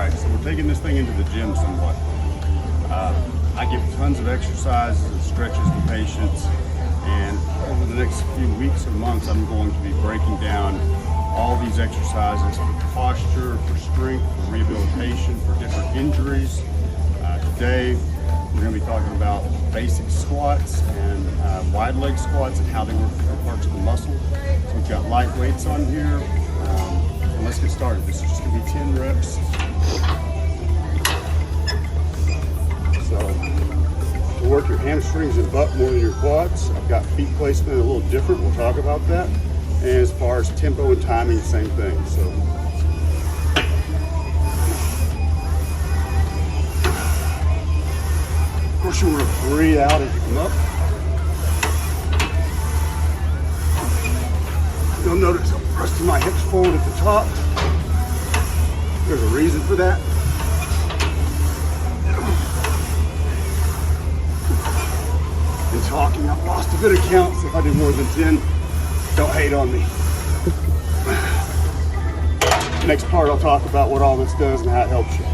right, so we're taking this thing into the gym somewhat. I give tons of exercises and stretches to patients, and over the next few weeks or months, I'm going to be breaking down all these exercises for posture, for strength, for rehabilitation, for different injuries. Today, we're going to be talking about basic squats and wide leg squats and how they work different parts of the muscle. So we've got light weights on here, and let's get started. This is just going to be 10 reps. So to work your hamstrings and butt more than your quads, I've got feet placement a little different. We'll talk about that. And as far as tempo and timing, same thing. So of course you want to breathe out as you come up. You'll notice I'm thrusting my hips forward at the top. There's a reason for that. And talking, I've lost a bit of count, so if I did more than 10, don't hate on me. Next part, I'll talk about what all this does and how it helps you.